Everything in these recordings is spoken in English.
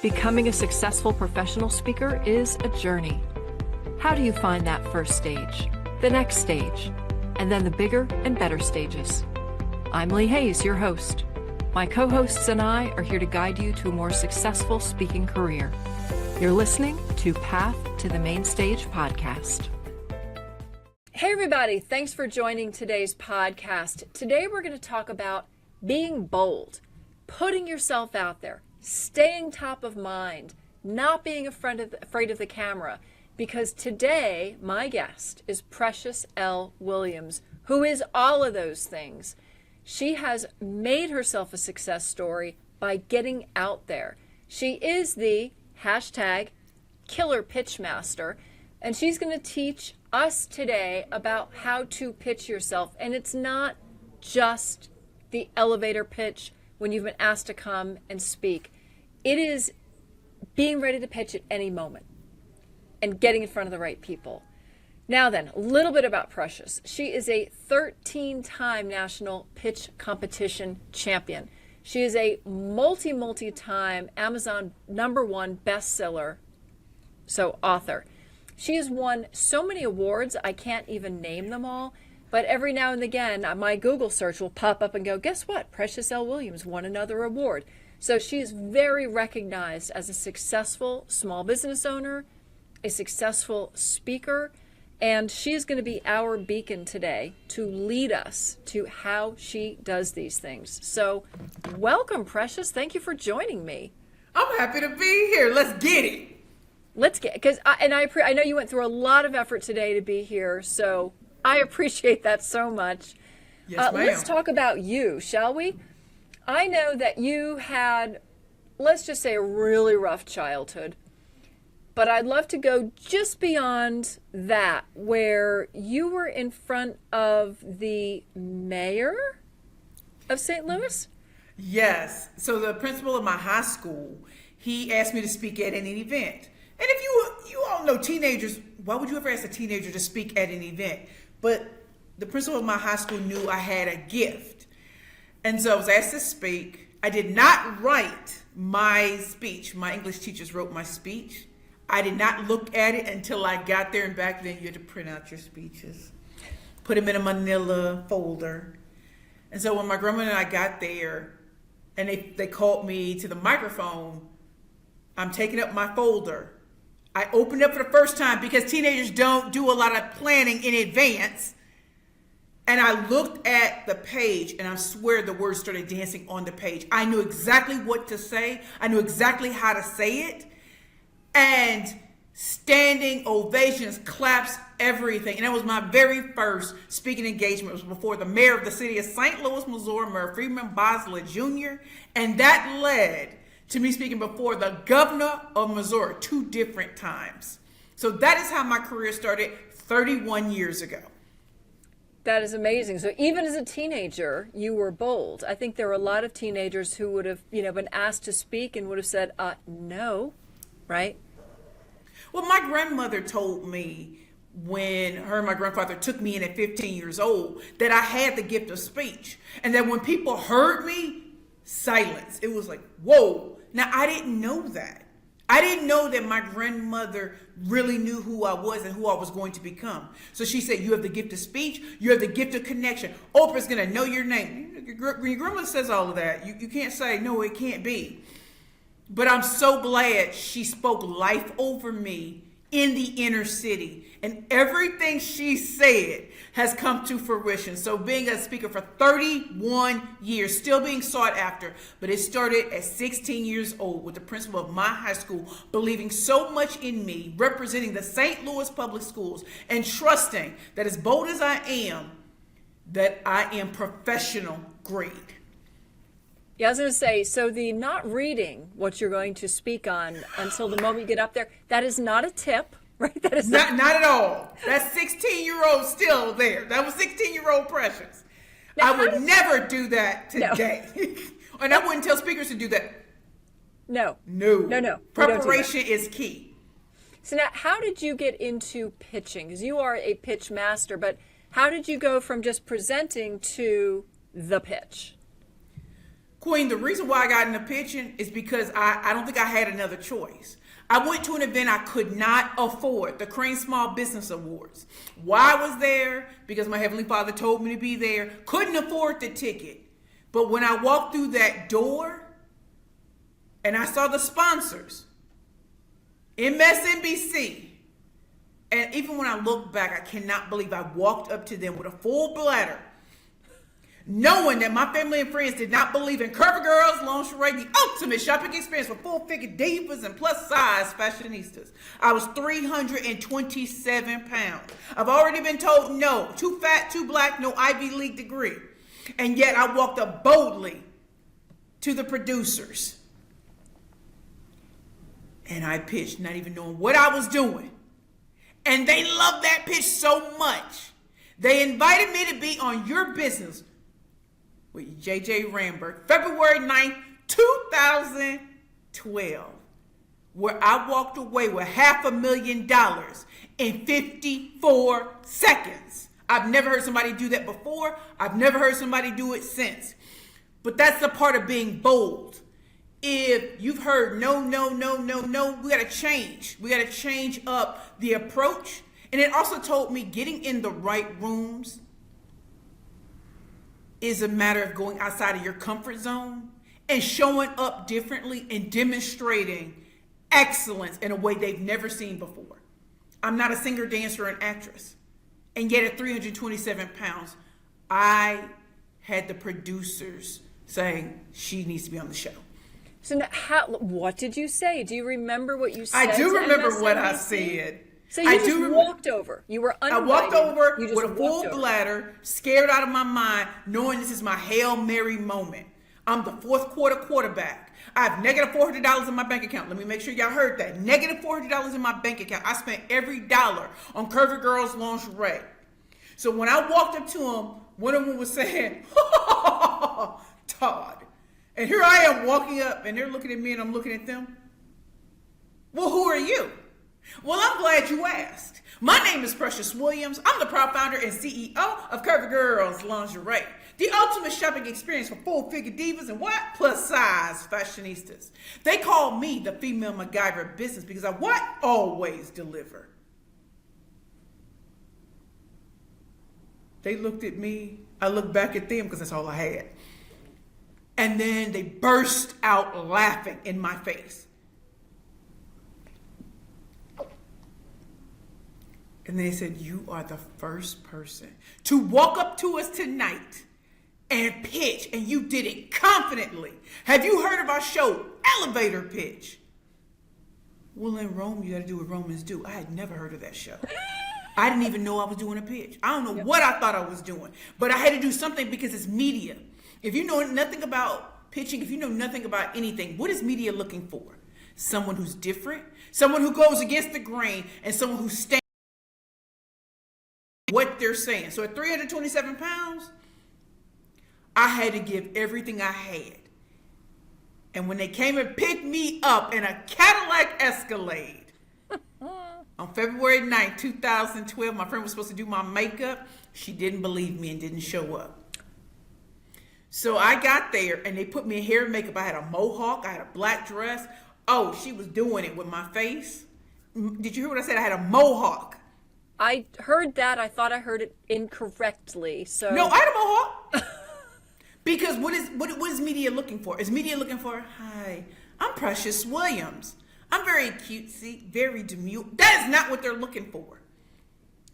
Becoming a successful professional speaker is a journey. How do you find that first stage, the next stage, and then the bigger and better stages? I'm Lee Hayes, your host. My co-hosts and I are here to guide you to a more successful speaking career. You're listening to Path to the Main Stage podcast. Hey everybody, thanks for joining today's podcast. Today we're going to talk about being bold, putting yourself out there, staying top of mind, not being afraid of the camera, because today my guest is Precious L. Williams, who is all of those things. She has made herself a success story by getting out there. She is the hashtag killer pitch master, and she's going to teach us today about how to pitch yourself. And it's not just the elevator pitch when you've been asked to come and speak. It is being ready to pitch at any moment and getting in front of the right people. Now then, a little bit about Precious. She is a 13-time national pitch competition champion. She is a multi-time Amazon #1 bestseller, so author. She has won so many awards, I can't even name them all, but every now and again, my Google search will pop up and go, guess what? Precious L. Williams won another award. So she is very recognized as a successful small business owner, a successful speaker, and she is going to be our beacon today to lead us to how she does these things. So welcome, Precious. Thank you for joining me. I'm happy to be here. Let's get it. Because I know you went through a lot of effort today to be here, so I appreciate that so much. Yes, ma'am. Let's talk about you, shall we? I know that you had, let's just say, a really rough childhood, but I'd love to go just beyond that, where you were in front of the mayor of St. Louis? Yes. So the principal of my high school, he asked me to speak at an event. And if you all know teenagers, why would you ever ask a teenager to speak at an event? But the principal of my high school knew I had a gift. And so I was asked to speak. I did not write my speech. My English teachers wrote my speech. I did not look at it until I got there, and back then you had to print out your speeches, put them in a manila folder. And so when my grandma and I got there and they called me to the microphone, I'm taking up my folder. I opened up for the first time because teenagers don't do a lot of planning in advance. And I looked at the page, and I swear the words started dancing on the page. I knew exactly what to say. I knew exactly how to say it. And standing ovations, claps, everything. And that was my very first speaking engagement. It was before the mayor of the city of St. Louis, Missouri, Mayor Freeman Bosley Jr. And that led to me speaking before the governor of Missouri 2 different times. So that is how my career started 31 years ago. That is amazing. So even as a teenager, you were bold. I think there were a lot of teenagers who would have, been asked to speak and would have said, no, right? Well, my grandmother told me when her and my grandfather took me in at 15 years old that I had the gift of speech. And that when people heard me, silence. It was like, whoa. Now, I didn't know that. I didn't know that my grandmother really knew who I was and who I was going to become. So she said, you have the gift of speech. You have the gift of connection. Oprah's going to know your name. When your grandmother says all of that, you can't say, no, it can't be. But I'm so glad she spoke life over me in the inner city. And everything she said has come to fruition. So being a speaker for 31 years, still being sought after, but it started at 16 years old with the principal of my high school believing so much in me, representing the St. Louis public schools, and trusting that as bold as I am, that I am professional grade. Yeah, I was going to say, so the not reading what you're going to speak on until the moment you get up there, that is not a tip, right? That is not at all. That 16-year-old still there. That was 16-year-old Precious. Now, I would never do that today. No. And I wouldn't tell speakers to do that. No. Preparation is key. So now, how did you get into pitching? Because you are a pitch master, but how did you go from just presenting to the pitch? Queen, the reason why I got into pitching is because I don't think I had another choice. I went to an event I could not afford, the Crane Small Business Awards. Why I was there? Because my Heavenly Father told me to be there. Couldn't afford the ticket. But when I walked through that door and I saw the sponsors, MSNBC, and even when I look back, I cannot believe I walked up to them with a full bladder, knowing that my family and friends did not believe in curvy girls, lingerie, the ultimate shopping experience for full-figure divas and plus-size fashionistas. I was 327 pounds. I've already been told no, too fat, too black, no Ivy League degree. And yet I walked up boldly to the producers. And I pitched, not even knowing what I was doing. And they loved that pitch so much. They invited me to be on Your Business with J.J. Ramberg, February 9th, 2012, where I walked away with $500,000 in 54 seconds. I've never heard somebody do that before. I've never heard somebody do it since. But that's the part of being bold. If you've heard no, we got to change. We got to change up the approach. And it also told me getting in the right rooms is a matter of going outside of your comfort zone and showing up differently and demonstrating excellence in a way they've never seen before. I'm not a singer, dancer, and actress. And yet at 327 pounds, I had the producers saying she needs to be on the show. So now, what did you say? Do you remember what you said? I do remember what I said. So you just walked over. You were uninvited. I walked over with a full bladder, scared out of my mind, knowing this is my Hail Mary moment. I'm the fourth quarter quarterback. I have negative $400 in my bank account. Let me make sure y'all heard that. Negative $400 in my bank account. I spent every dollar on Curvy Girls lingerie. So when I walked up to them, one of them was saying, Todd. And here I am walking up, and they're looking at me, and I'm looking at them. Well, who are you? Well, I'm glad you asked. My name is Precious Williams. I'm the proud founder and CEO of Curvy Girls Lingerie, the ultimate shopping experience for full-figure divas and what? Plus-size fashionistas. They call me the female MacGyver business because I what? Always deliver. They looked at me. I looked back at them because that's all I had. And then they burst out laughing in my face. And they said, you are the first person to walk up to us tonight and pitch, and you did it confidently. Have you heard of our show, Elevator Pitch? Well, in Rome, you got to do what Romans do. I had never heard of that show. I didn't even know I was doing a pitch. I don't know what I thought I was doing, but I had to do something because it's media. If you know nothing about pitching, if you know nothing about anything, what is media looking for? Someone who's different, someone who goes against the grain, and someone who stands what they're saying. So at 327 pounds, I had to give everything I had. And when they came and picked me up in a Cadillac Escalade on February 9th, 2012, my friend was supposed to do my makeup. She didn't believe me and didn't show up. So I got there and they put me in hair and makeup. I had a mohawk. I had a black dress. Oh, she was doing it with my face. Did you hear what I said? I had a mohawk. I heard that. I thought I heard it incorrectly. So no, I had a mohawk. Because what is media looking for? Is media looking for, hi, I'm Precious Williams. I'm very cutesy, very demure. That is not what they're looking for.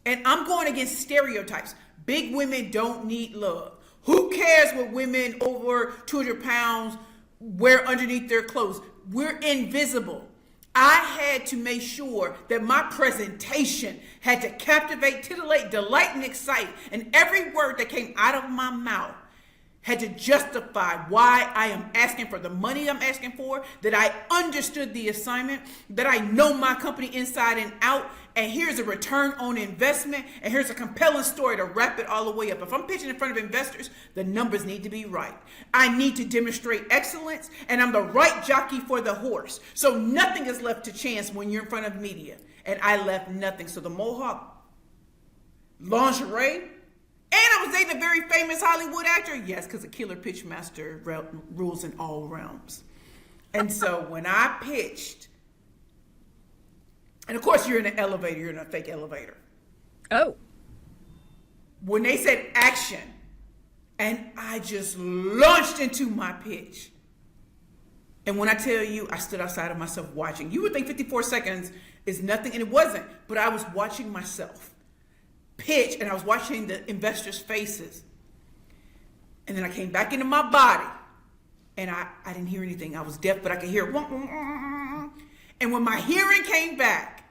And I'm going against stereotypes. Big women don't need love. Who cares what women over 200 pounds wear underneath their clothes? We're invisible. I had to make sure that my presentation had to captivate, titillate, delight, and excite. And every word that came out of my mouth had to justify why I am asking for the money I'm asking for, that I understood the assignment, that I know my company inside and out, and here's a return on investment, and here's a compelling story to wrap it all the way up. If I'm pitching in front of investors, the numbers need to be right. I need to demonstrate excellence, and I'm the right jockey for the horse. So nothing is left to chance when you're in front of media, and I left nothing. So the mohawk, lingerie, And I was dating a very famous Hollywood actor. Yes, because a killer pitch master rules in all realms. And so when I pitched, and of course you're in an elevator, you're in a fake elevator. Oh. When they said action, and I just launched into my pitch. And when I tell you, I stood outside of myself watching. You would think 54 seconds is nothing, and it wasn't. But I was watching myself pitch, and I was watching the investors' faces. And then I came back into my body, and I didn't hear anything. I was deaf, but I could hear. And when my hearing came back,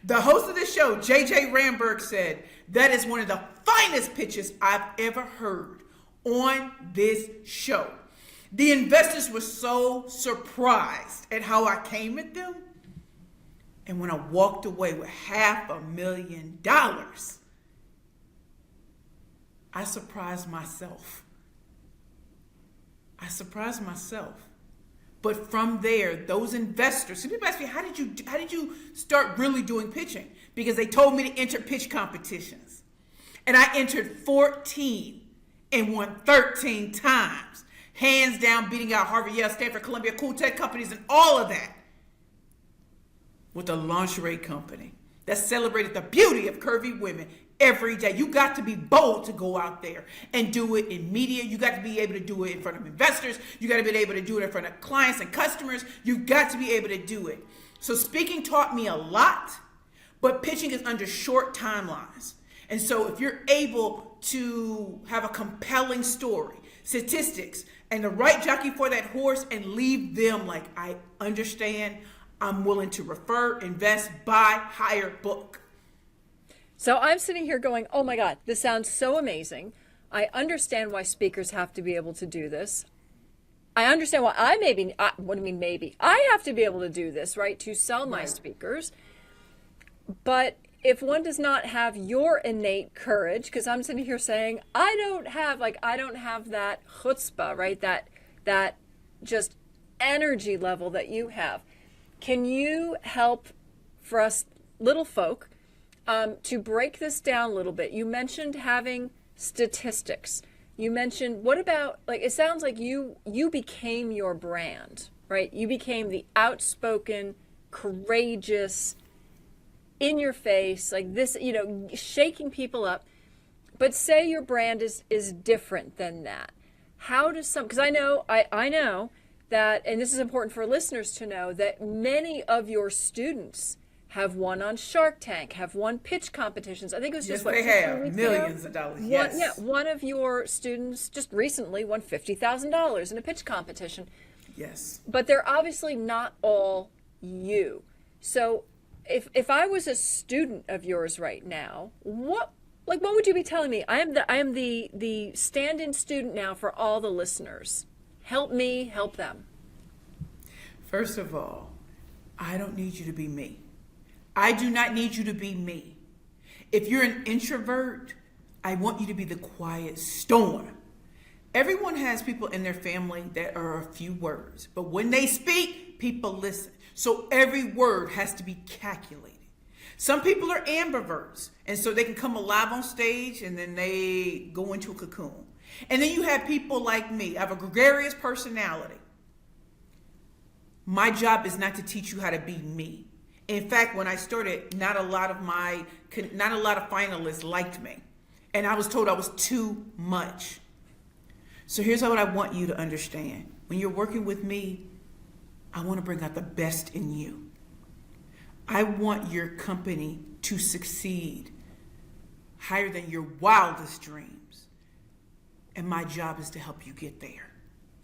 the host of the show, JJ Ramberg, said, that is one of the finest pitches I've ever heard on this show. The investors were so surprised at how I came at them. And when I walked away with $500,000, I surprised myself. But from there, those investors, some people ask me, how did you start really doing pitching? Because they told me to enter pitch competitions. And I entered 14 and won 13 times. Hands down, beating out Harvard, Yale, Stanford, Columbia, cool tech companies, and all of that. With a lingerie company that celebrated the beauty of curvy women every day. You got to be bold to go out there and do it in media. You got to be able to do it in front of investors. You got to be able to do it in front of clients and customers. You got to be able to do it. So speaking taught me a lot, but pitching is under short timelines. And so if you're able to have a compelling story, statistics, and the right jockey for that horse and leave them like, I understand, I'm willing to refer, invest, buy, hire, book. So I'm sitting here going, oh my God, this sounds so amazing. I understand why speakers have to be able to do this. I understand why I have to be able to do this, right? To sell my speakers. But if one does not have your innate courage, because I'm sitting here saying, I don't have that chutzpah, right? That just energy level that you have. Can you help for us little folk to break this down a little bit? You mentioned having statistics. You mentioned, what about, like, it sounds like you became your brand, right? You became the outspoken, courageous, in your face, like this, shaking people up. But say your brand is different than that. How does because I know that, and this is important for listeners to know, that many of your students have won on Shark Tank, have won pitch competitions. I think it was just they have millions of dollars. Yes. One of your students just recently won $50,000 in a pitch competition. Yes. But they're obviously not all you. So if I was a student of yours right now, what would you be telling me? I am the stand-in student now for all the listeners. Help me, help them. First of all, I don't need you to be me. I do not need you to be me. If you're an introvert, I want you to be the quiet storm. Everyone has people in their family that are a few words, but when they speak, people listen. So every word has to be calculated. Some people are ambiverts, and so they can come alive on stage and then they go into a cocoon. And then you have people like me. I have a gregarious personality. My job is not to teach you how to be me. In fact, when I started, not a lot of finalists liked me. And I was told I was too much. So here's what I want you to understand. When you're working with me, I want to bring out the best in you. I want your company to succeed higher than your wildest dreams. And my job is to help you get there.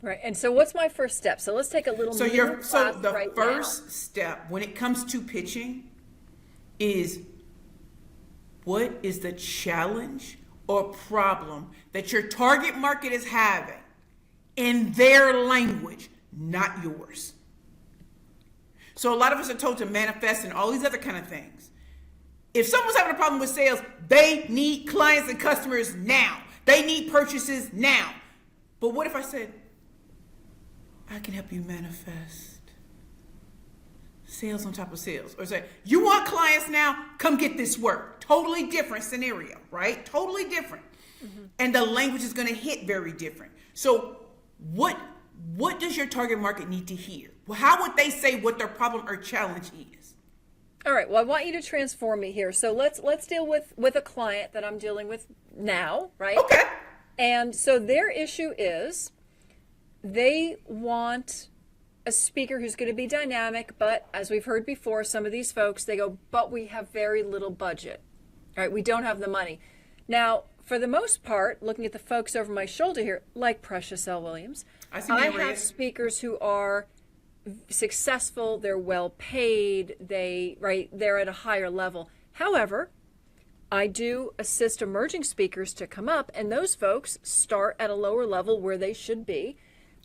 Right. And so what's my first step? So let's take a little So the first step when it comes to pitching is, what is the challenge or problem that your target market is having in their language, not yours? So a lot of us are told to manifest and all these other kind of things. If someone's having a problem with sales, they need clients and customers now. They need purchases now. But what if I said, I can help you manifest sales on top of sales? Or say, you want clients now? Come get this work. Totally different scenario, right? Totally different. And the language is going to hit very different. So what does your target market need to hear? Well, how would they say what their problem or challenge is? All right. Well, I want you to transform me here. So let's deal with a client that I'm dealing with now, right? Okay. And so their issue is they want a speaker who's going to be dynamic, but as we've heard before, some of these folks, they go, but we have very little budget. All right, we don't have the money. Now, for the most part, looking at the folks over my shoulder here, like Precious L. Williams, I have speakers who are successful, they're well paid, they're at a higher level. However, I do assist emerging speakers to come up, and those folks start at a lower level where they should be.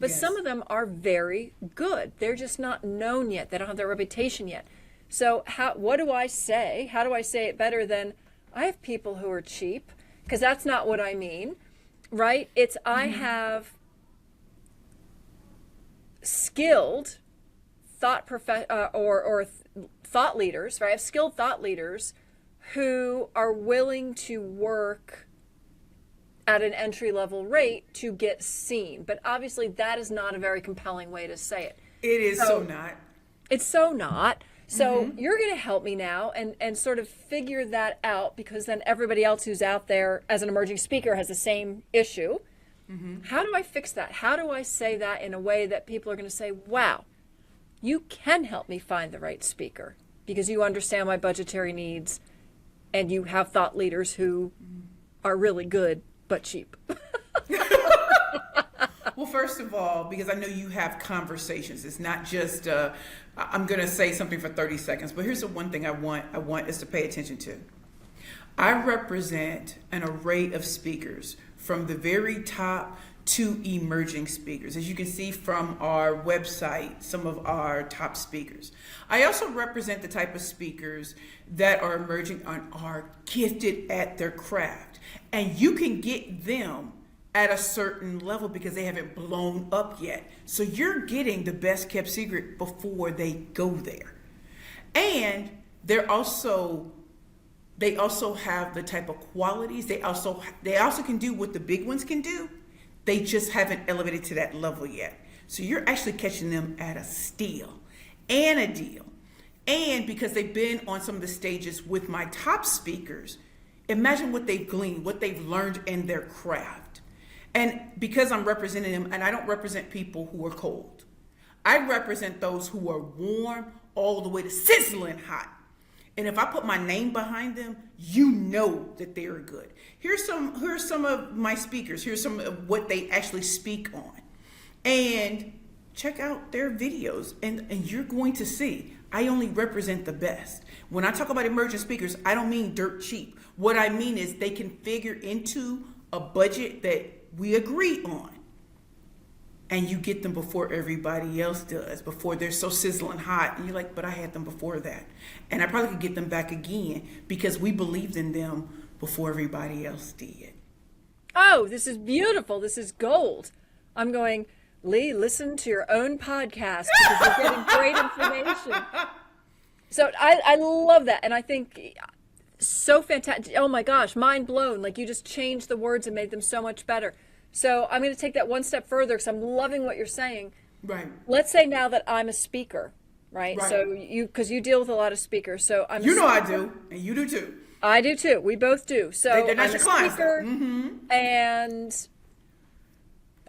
But some of them are very good. They're just not known yet. They don't have their reputation yet. So what do I say? How do I say it better than I have people who are cheap? Because that's not what I mean, right? It's I have skilled thought thought leaders, right? I have skilled thought leaders who are willing to work at an entry-level rate to get seen. But obviously that is not a very compelling way to say it. It is so not. It's so not. So you're going to help me now and sort of figure that out, because then everybody else who's out there as an emerging speaker has the same issue. How do I fix that? How do I say that in a way that people are going to say, wow, you can help me find the right speaker because you understand my budgetary needs and you have thought leaders who are really good but cheap. Well, first of all, because I know you have conversations, it's not just I'm going to say something for 30 seconds, but here's the one thing I want us to pay attention to. I represent an array of speakers from the very top to emerging speakers. As you can see from our website, some of our top speakers. I also represent the type of speakers that are emerging and are gifted at their craft. And you can get them at a certain level because they haven't blown up yet. So you're getting the best kept secret before they go there. And they also have the type of qualities. They also can do what the big ones can do. They just haven't elevated to that level yet. So you're actually catching them at a steal and a deal. And because they've been on some of the stages with my top speakers, imagine what they've gleaned, what they've learned in their craft. And because I'm representing them, and I don't represent people who are cold. I represent those who are warm all the way to sizzling hot. And if I put my name behind them, you know that they are good. Here's some of my speakers. Here's some of what they actually speak on. And check out their videos. And you're going to see, I only represent the best. When I talk about emerging speakers, I don't mean dirt cheap. What I mean is they can figure into a budget that we agree on. And you get them before everybody else does, before they're so sizzling hot. And you're like, but I had them before that. And I probably could get them back again because we believed in them before everybody else did. Oh, this is beautiful. This is gold. I'm going, Lee, listen to your own podcast because you're getting great information. So I love that. And I think so fantastic. Oh my gosh, mind blown. Like you just changed the words and made them so much better. So I'm going to take that one step further because I'm loving what you're saying. Right. Let's say now that I'm a speaker, right? So because you deal with a lot of speakers. So I'm I do, and you do too. I do too. We both do. So they're not your clients, speaker, and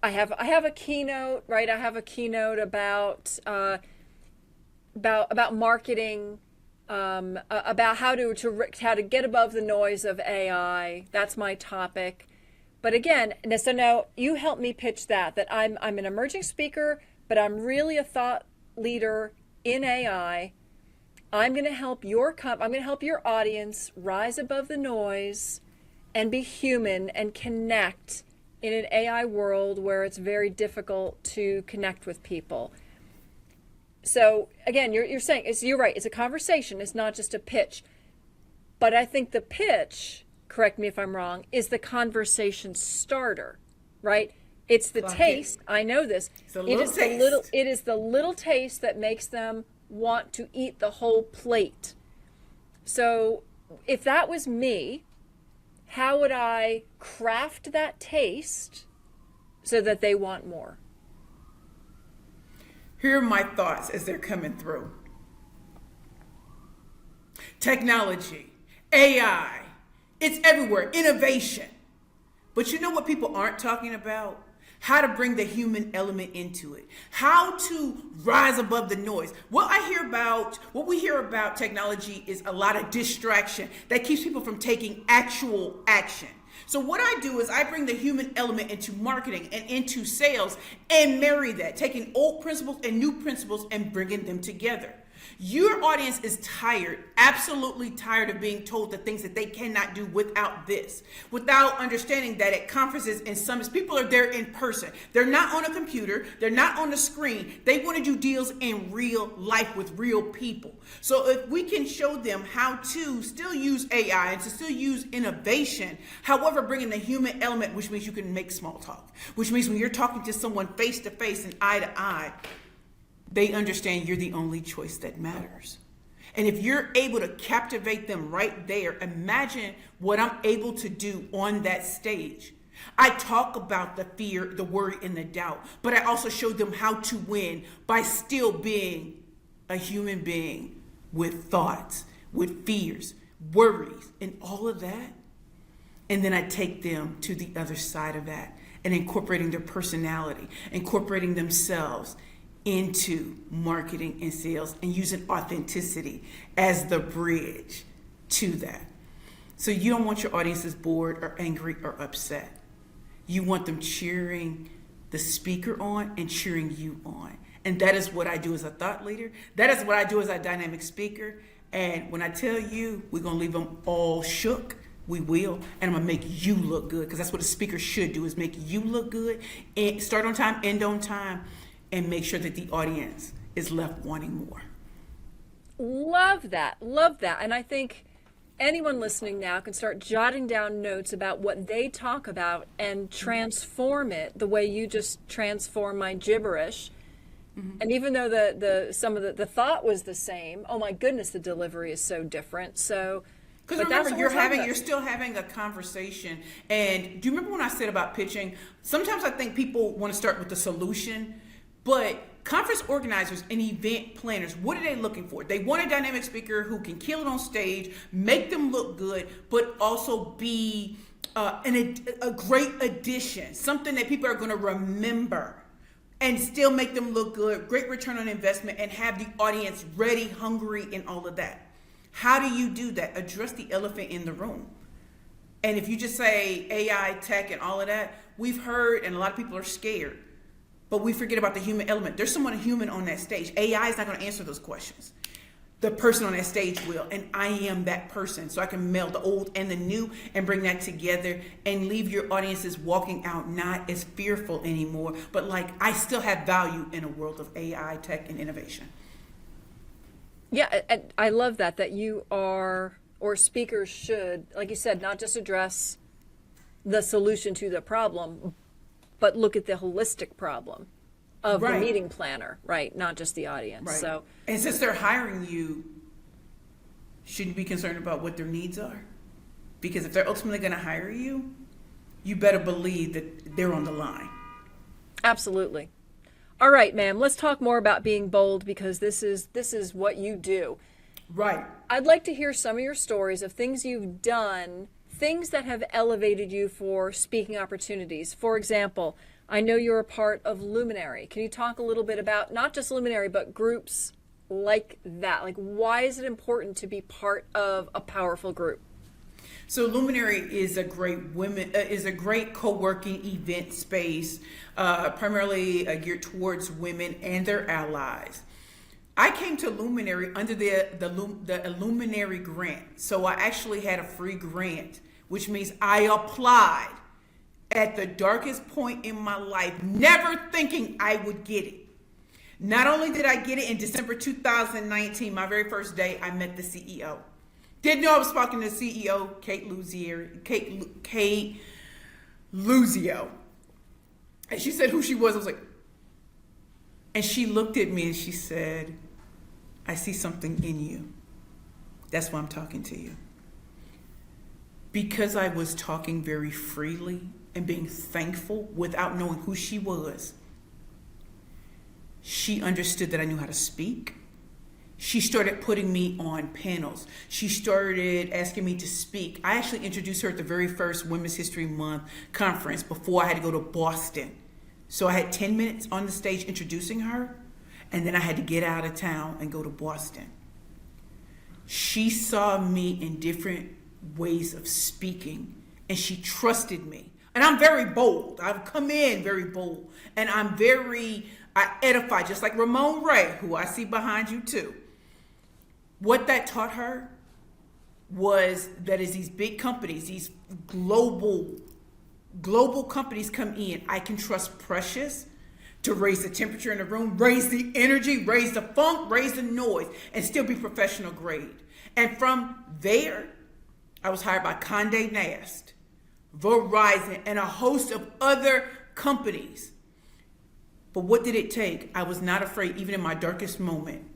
I have a keynote, right? I have a keynote about marketing, about how to get above the noise of AI. That's my topic. But again, so now you help me pitch that I'm an emerging speaker, but I'm really a thought leader in AI. I'm going to help your audience rise above the noise and be human and connect in an AI world where it's very difficult to connect with people. So again, you're saying, you're right, it's a conversation, it's not just a pitch. But I think the pitch, correct me if I'm wrong, is the conversation starter, right? It's the taste. I know this. It is the little taste that makes them want to eat the whole plate. So if that was me, how would I craft that taste so that they want more? Here are my thoughts as they're coming through. Technology, AI, it's everywhere, innovation. But you know what people aren't talking about? How to bring the human element into it. How to rise above the noise. What we hear about technology is a lot of distraction that keeps people from taking actual action. So what I do is I bring the human element into marketing and into sales and marry that, taking old principles and new principles and bringing them together. Your audience is tired, absolutely tired of being told the things that they cannot do without this, without understanding that at conferences and summits, people are there in person. They're not on a computer. They're not on the screen. They want to do deals in real life with real people. So if we can show them how to still use AI and to still use innovation, however, bringing the human element, which means you can make small talk, which means when you're talking to someone face to face and eye to eye, they understand you're the only choice that matters. And if you're able to captivate them right there, imagine what I'm able to do on that stage. I talk about the fear, the worry, and the doubt, but I also show them how to win by still being a human being with thoughts, with fears, worries, and all of that. And then I take them to the other side of that and incorporating their personality, incorporating themselves into marketing and sales and using authenticity as the bridge to that. So you don't want your audiences bored or angry or upset. You want them cheering the speaker on and cheering you on. And that is what I do as a thought leader. That is what I do as a dynamic speaker. And when I tell you we're going to leave them all shook, we will. And I'm going to make you look good, because that's what a speaker should do, is make you look good and start on time, end on time, and make sure that the audience is left wanting more. Love that. Love that. And I think anyone listening now can start jotting down notes about what they talk about and transform it the way you just transform my gibberish. Mm-hmm. And even though the thought was the same, oh my goodness, the delivery is so different. So, because remember, you're still having a conversation. And do you remember when I said about pitching? Sometimes I think people want to start with the solution. But conference organizers and event planners, what are they looking for? They want a dynamic speaker who can kill it on stage, make them look good, but also be a great addition, something that people are going to remember and still make them look good, great return on investment, and have the audience ready, hungry, and all of that. How do you do that? Address the elephant in the room. And if you just say AI, tech, and all of that, we've heard, and a lot of people are scared. But we forget about the human element. There's someone human on that stage. AI is not going to answer those questions. The person on that stage will, and I am that person. So I can meld the old and the new and bring that together and leave your audiences walking out not as fearful anymore, but like, I still have value in a world of AI, tech, and innovation. Yeah, and I love that you are, or speakers should, like you said, not just address the solution to the problem, but look at the holistic problem of the meeting planner, right? Not just the audience. Right. So, and since they're hiring you, shouldn't you be concerned about what their needs are? Because if they're ultimately going to hire you, you better believe that they're on the line. Absolutely. All right, ma'am, let's talk more about being bold, because this is what you do. Right. I'd like to hear some of your stories of things you've done, things that have elevated you for speaking opportunities. For example, I know you're a part of Luminary. Can you talk a little bit about not just Luminary, but groups like that? Like, why is it important to be part of a powerful group? So Luminary is a great co-working event space, primarily geared towards women and their allies. I came to Luminary under the Luminary grant. So I actually had a free grant, which means I applied at the darkest point in my life, never thinking I would get it. Not only did I get it in December 2019, my very first day, I met the CEO. Didn't know I was talking to the CEO, Kate Luzio. And she said who she was. I was like, and she looked at me and she said, I see something in you. That's why I'm talking to you. Because I was talking very freely and being thankful without knowing who she was, she understood that I knew how to speak. She started putting me on panels. She started asking me to speak. I actually introduced her at the very first Women's History Month conference before I had to go to Boston. So I had 10 minutes on the stage introducing her, and then I had to get out of town and go to Boston. She saw me in different ways of speaking, and she trusted me. And I'm very bold. I've come in very bold, and I edify, just like Ramon Ray, who I see behind you too. What that taught her was that as these big companies, these global companies come in, I can trust Precious to raise the temperature in the room, raise the energy, raise the funk, raise the noise, and still be professional grade. And from there, I was hired by Condé Nast, Verizon, and a host of other companies. But what did it take? I was not afraid, even in my darkest moment,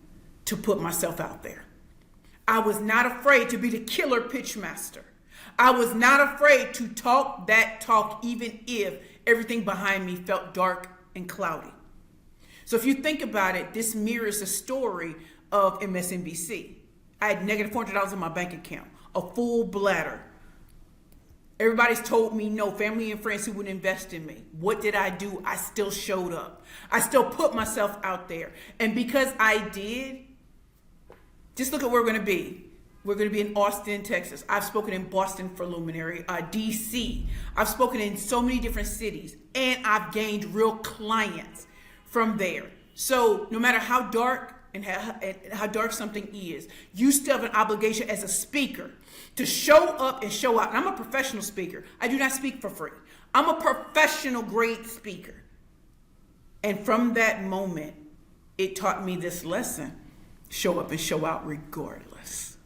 to put myself out there. I was not afraid to be the killer pitch master. I was not afraid to talk that talk, even if everything behind me felt dark and cloudy. So if you think about it, this mirrors the story of MSNBC. I had negative $400 in my bank account, a full bladder. Everybody's told me no, family and friends who would invest in me. What did I do? I still showed up. I still put myself out there. And because I did, just look at where we're going to be. We're going to be in Austin, Texas. I've spoken in Boston for Luminary, DC. I've spoken in so many different cities, and I've gained real clients from there. So no matter how dark and how dark something is, you still have an obligation as a speaker to show up and show out. And I'm a professional speaker. I do not speak for free. I'm a professional grade speaker. And from that moment, it taught me this lesson: show up and show out regardless.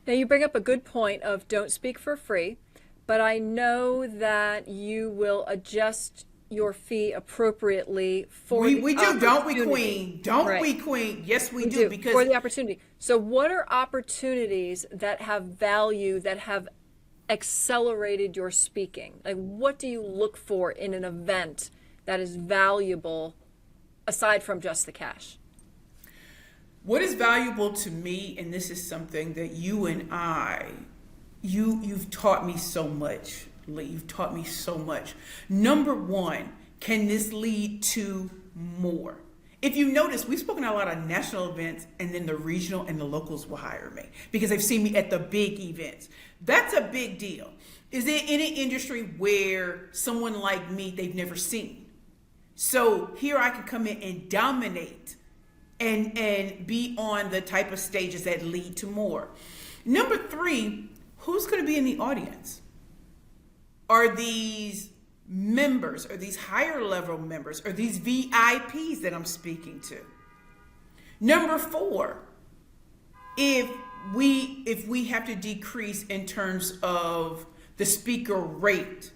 Now, you bring up a good point of don't speak for free, but I know that you will adjust your fee appropriately for we the do, don't we, opportunity. Queen? Don't Right. we, Queen? Yes, we do. Because for the opportunity. So what are opportunities that have value, that have accelerated your speaking? Like, what do you look for in an event that is valuable aside from just the cash? what is valuable to me, and this is something that you and I, you've taught me so much, Lee. You've taught me so much. Number one, can this lead to more? If you notice, we've spoken at a lot of national events, and then the regional and the locals will hire me because they've seen me at the big events. That's a big deal. Is there any industry where someone like me they've never seen? So here I can come in and dominate and be on the type of stages that lead to more. Number three, who's going to be in the audience? Are these members, are these higher level members, are these VIPs that I'm speaking to? Number four, if we have to decrease in terms of the speaker rate,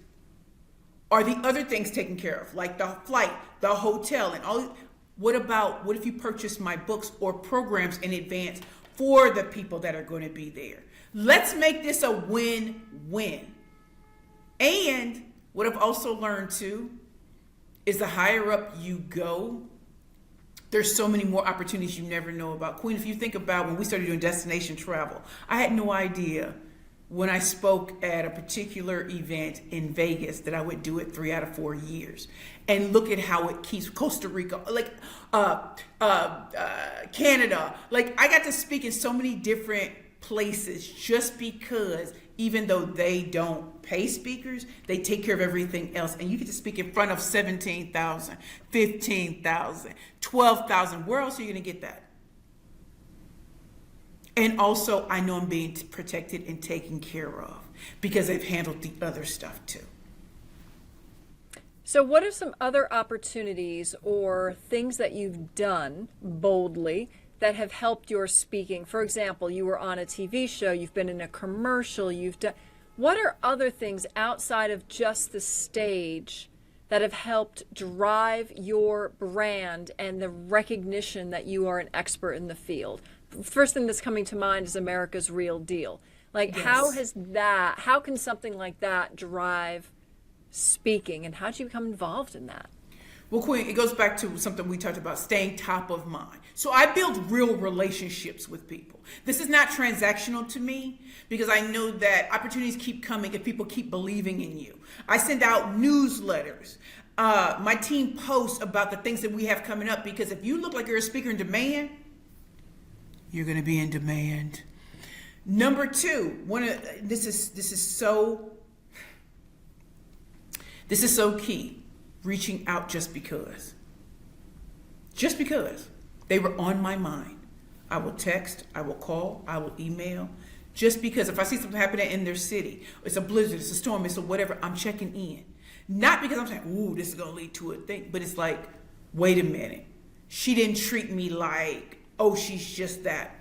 are the other things taken care of, like the flight, the hotel, and all? What if you purchase my books or programs in advance for the people that are going to be there? Let's make this a win-win. And what I've also learned too is the higher up you go, there's so many more opportunities you never know about. Queen, if you think about when we started doing destination travel, I had no idea when I spoke at a particular event in Vegas that I would do it 3 out of 4 years. And look at how it keeps Costa Rica, like Canada. Like, I got to speak in so many different places just because even though they don't pay speakers, they take care of everything else. And you get to speak in front of 17,000, 15,000, 12,000. Where else are you going to get that? And also, I know I'm being protected and taken care of because they've handled the other stuff too. So what are some other opportunities or things that you've done boldly that have helped your speaking? For example, you were on a TV show, you've been in a commercial, you've done... What are other things outside of just the stage that have helped drive your brand and the recognition that you are an expert in the field? First thing that's coming to mind is America's Real Deal. Like, Yes. how can something like that drive speaking, and how did you become involved in that? Well, Queen, it goes back to something we talked about, staying top of mind. So I build real relationships with people. This is not transactional to me because I know that opportunities keep coming if people keep believing in you. I send out newsletters. My team posts about the things that we have coming up because if you look like you're a speaker in demand, you're going to be in demand. Number two, this is so key. Reaching out just because. Just because. They were on my mind. I will text, I will call, I will email. Just because if I see something happening in their city, it's a blizzard, it's a storm, it's a whatever, I'm checking in. Not because I'm saying, ooh, this is going to lead to a thing, but it's like, wait a minute. She didn't treat me like, oh, she's just that.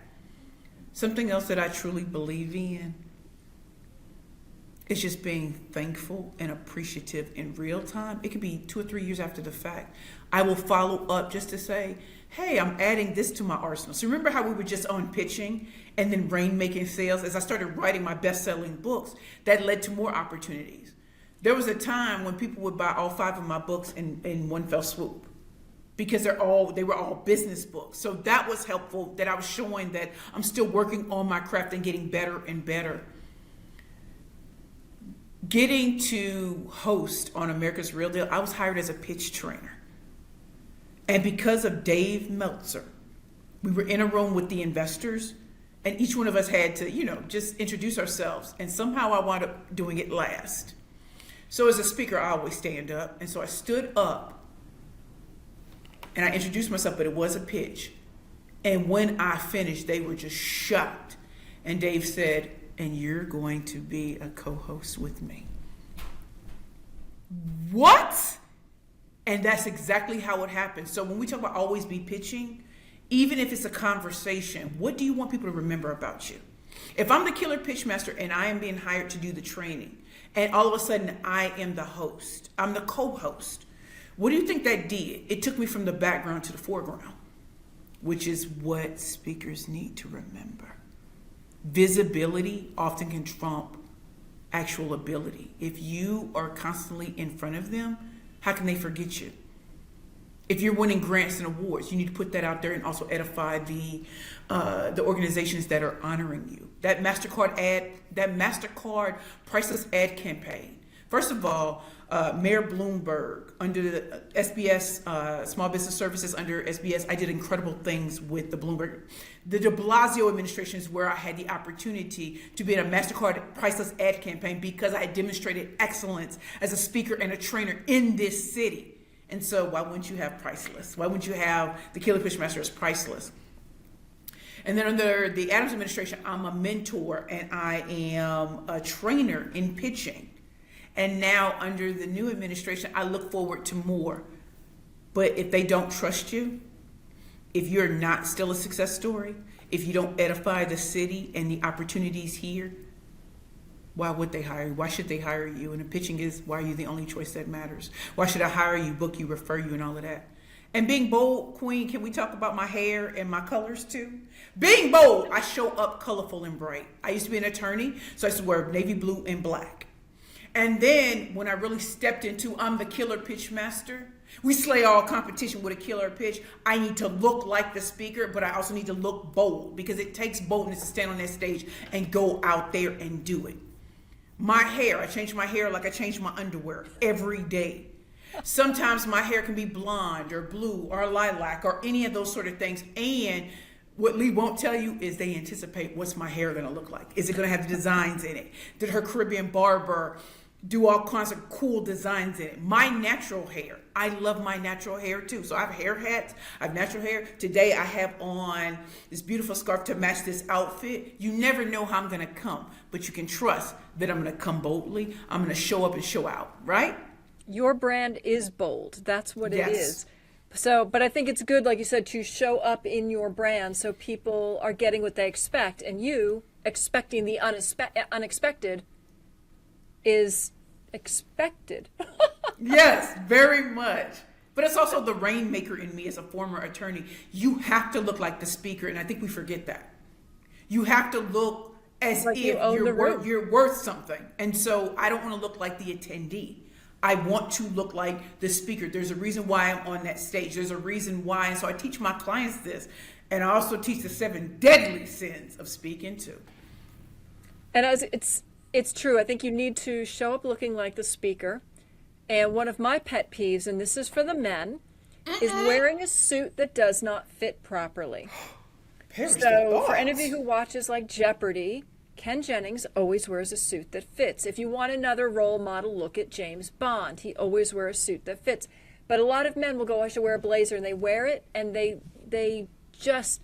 Something else that I truly believe in is just being thankful and appreciative in real time. It could be 2 or 3 years after the fact. I will follow up just to say, hey, I'm adding this to my arsenal. So remember how we were just on pitching and then rainmaking sales? As I started writing my best-selling books, that led to more opportunities. There was a time when people would buy all 5 of my books in one fell swoop because they were all business books. So that was helpful, that I was showing that I'm still working on my craft and getting better and better. Getting to host on America's Real Deal, I was hired as a pitch trainer. And because of Dave Meltzer, we were in a room with the investors and each one of us had to, just introduce ourselves. And somehow I wound up doing it last. So as a speaker, I always stand up. And so I stood up and I introduced myself, but it was a pitch. And when I finished, they were just shocked. And Dave said, and you're going to be a co-host with me. What? And that's exactly how it happened. So when we talk about always be pitching, even if it's a conversation, what do you want people to remember about you? If I'm the killer pitch master and I am being hired to do the training, and all of a sudden I am the host, I'm the co-host, what do you think that did? It took me from the background to the foreground, which is what speakers need to remember. Visibility often can trump actual ability. If you are constantly in front of them, how can they forget you? If you're winning grants and awards, you need to put that out there and also edify the organizations that are honoring you. That MasterCard priceless ad campaign. First of all, Mayor Bloomberg, under the SBS, Small Business Services under SBS, I did incredible things with the Bloomberg. The de Blasio administration is where I had the opportunity to be in a MasterCard priceless ad campaign because I had demonstrated excellence as a speaker and a trainer in this city. And so why wouldn't you have priceless? Why wouldn't you have the Killer Pitch Master as priceless? And then under the Adams administration, I'm a mentor and I am a trainer in pitching. And now under the new administration, I look forward to more. But if they don't trust you, if you're not still a success story, if you don't edify the city and the opportunities here, why would they hire you? Why should they hire you? And the pitching is, why are you the only choice that matters? Why should I hire you, book you, refer you, and all of that? And being bold, Queen, can we talk about my hair and my colors too? Being bold, I show up colorful and bright. I used to be an attorney, so I used to wear navy blue and black. And then when I really stepped into, I'm the killer pitch master. We slay all competition with a killer pitch. I need to look like the speaker, but I also need to look bold because it takes boldness to stand on that stage and go out there and do it. My hair, I change my hair like I change my underwear every day. Sometimes my hair can be blonde or blue or lilac or any of those sort of things. And what Lee won't tell you is they anticipate what's my hair going to look like. Is it going to have designs in it? Did her Caribbean barber do all kinds of cool designs in it? My natural hair, I love my natural hair too. So I have hair hats, I have natural hair. Today I have on this beautiful scarf to match this outfit. You never know how I'm going to come, but you can trust that I'm going to come boldly. I'm going to show up and show out, right? Your brand is bold. That's what Yes. it is. So, but I think it's good, like you said, to show up in your brand so people are getting what they expect, and you expecting the unexpected is expected. Yes, very much. But it's also the rainmaker in me as a former attorney. You have to look like the speaker, and I think we forget that. You have to look as Like you if own the room. you're worth something. And so I don't want to look like the attendee. I want to look like the speaker. There's a reason why I'm on that stage. There's a reason why. And so I teach my clients this. And I also teach the 7 deadly sins of speaking too. And as it's true. I think you need to show up looking like the speaker. And one of my pet peeves, and this is for the men, is wearing a suit that does not fit properly. So for any of you who watches like Jeopardy, Ken Jennings always wears a suit that fits. If you want another role model, look at James Bond. He always wears a suit that fits. But a lot of men will go, I should wear a blazer, and they wear it, and they just,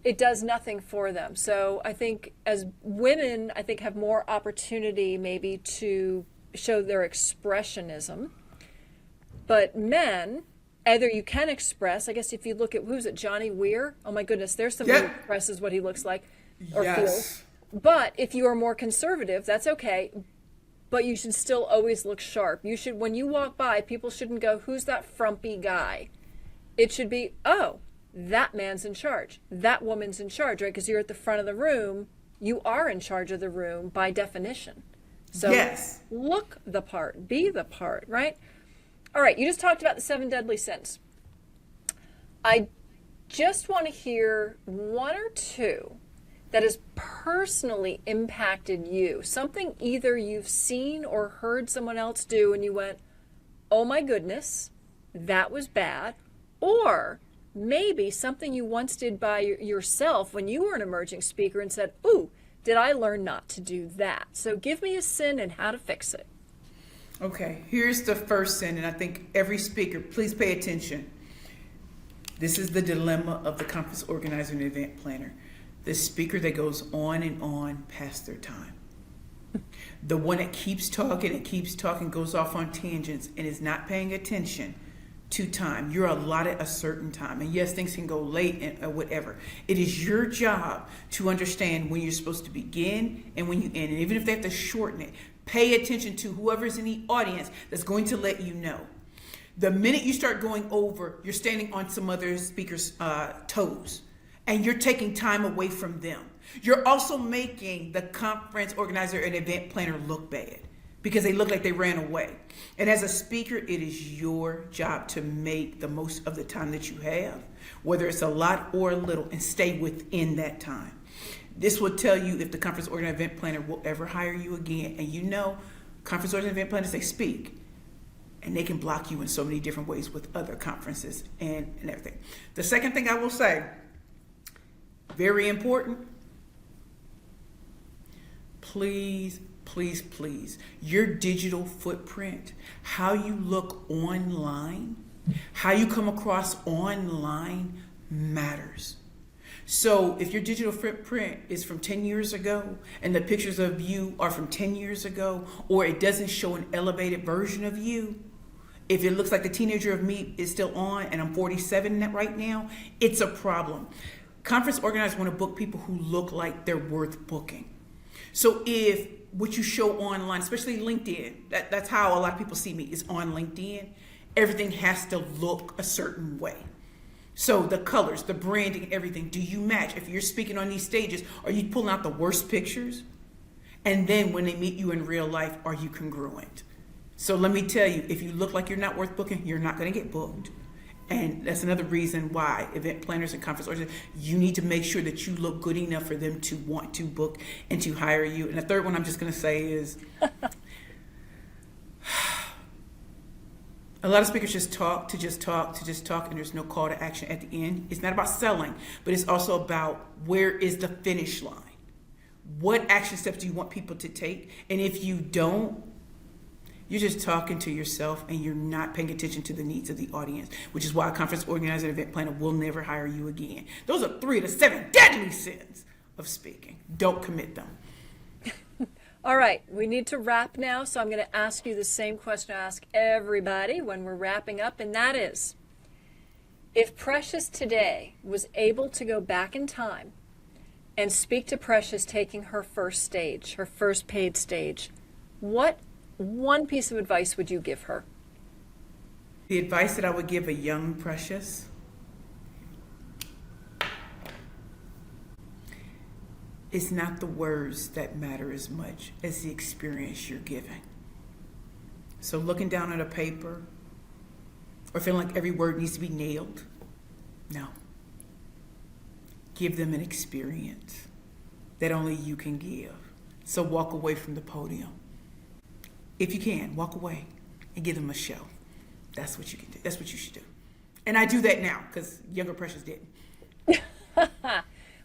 it does nothing for them. So I think as women, I think have more opportunity maybe to show their expressionism. But men, either you can express, I guess if you look at, who's it, Johnny Weir? Oh my goodness, there's somebody who expresses what he looks like or feels. But if you are more conservative, that's okay. But you should still always look sharp. You should, when you walk by, people shouldn't go, who's that frumpy guy? It should be, oh, that man's in charge. That woman's in charge, right? Because you're at the front of the room. You are in charge of the room by definition. So look the part, be the part, right? All right, you just talked about the 7 deadly sins. I just want to hear 1 or 2 that has personally impacted you. Something either you've seen or heard someone else do and you went, oh my goodness, that was bad. Or maybe something you once did by yourself when you were an emerging speaker and said, ooh, did I learn not to do that? So give me a sin and how to fix it. Okay, here's the first sin, and I think every speaker, please pay attention. This is the dilemma of the conference organizer and event planner. The speaker that goes on and on past their time. The one that keeps talking, goes off on tangents, and is not paying attention to time. You're allotted a certain time. And yes, things can go late and whatever. It is your job to understand when you're supposed to begin and when you end. And even if they have to shorten it, pay attention to whoever's in the audience that's going to let you know. The minute you start going over, you're standing on some other speaker's toes. And you're taking time away from them. You're also making the conference organizer and event planner look bad because they look like they ran away. And as a speaker, it is your job to make the most of the time that you have, whether it's a lot or a little, and stay within that time. This will tell you if the conference organizer and event planner will ever hire you again. And you know, conference organizer and event planners, they speak. And they can block you in so many different ways with other conferences and everything. The second thing I will say, very important, please, your digital footprint, how you look online, how you come across online matters. So if your digital footprint is from 10 years ago and the pictures of you are from 10 years ago, or it doesn't show an elevated version of you, if it looks like the teenager of me is still on and I'm 47 right now, it's a problem. Conference organizers want to book people who look like they're worth booking. So if what you show online, especially LinkedIn, that's how a lot of people see me, is on LinkedIn, everything has to look a certain way. So the colors, the branding, everything, do you match? If you're speaking on these stages, are you pulling out the worst pictures? And then when they meet you in real life, are you congruent? So let me tell you, if you look like you're not worth booking, you're not going to get booked. And that's another reason why event planners and conference organizers, you need to make sure that you look good enough for them to want to book and to hire you. And the third one I'm just going to say is, a lot of speakers just talk, and there's no call to action at the end. It's not about selling, but it's also about where is the finish line? What action steps do you want people to take? And if you don't, you're just talking to yourself and you're not paying attention to the needs of the audience, which is why a conference organizer and event planner will never hire you again. Those are 3 of the 7 deadly sins of speaking. Don't commit them. All right, we need to wrap now, so I'm going to ask you the same question I ask everybody when we're wrapping up, and that is, if Precious today was able to go back in time and speak to Precious taking her first stage, her first paid stage, what one piece of advice would you give her? The advice that I would give a young Precious it's not the words that matter as much as the experience you're giving. So looking down at a paper or feeling like every word needs to be nailed, no. Give them an experience that only you can give. So walk away from the podium. If you can, walk away and give them a show. That's what you can do. That's what you should do. And I do that now because younger Precious didn't.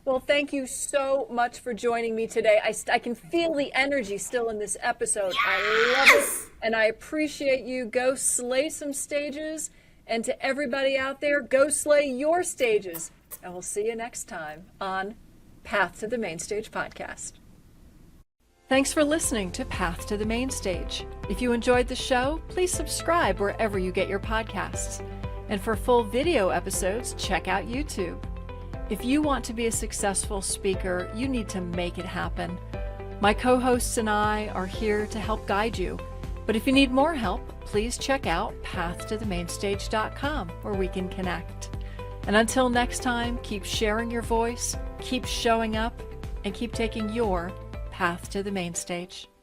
Well, thank you so much for joining me today. I can feel the energy still in this episode. Yes! I love it, and I appreciate you. Go slay some stages, and to everybody out there, go slay your stages. And we'll see you next time on Path to the Main Stage podcast. Thanks for listening to Path to the Main Stage. If you enjoyed the show, please subscribe wherever you get your podcasts. And for full video episodes, check out YouTube. If you want to be a successful speaker, you need to make it happen. My co-hosts and I are here to help guide you. But if you need more help, please check out pathtothemainstage.com where we can connect. And until next time, keep sharing your voice, keep showing up, and keep taking your path to the main stage.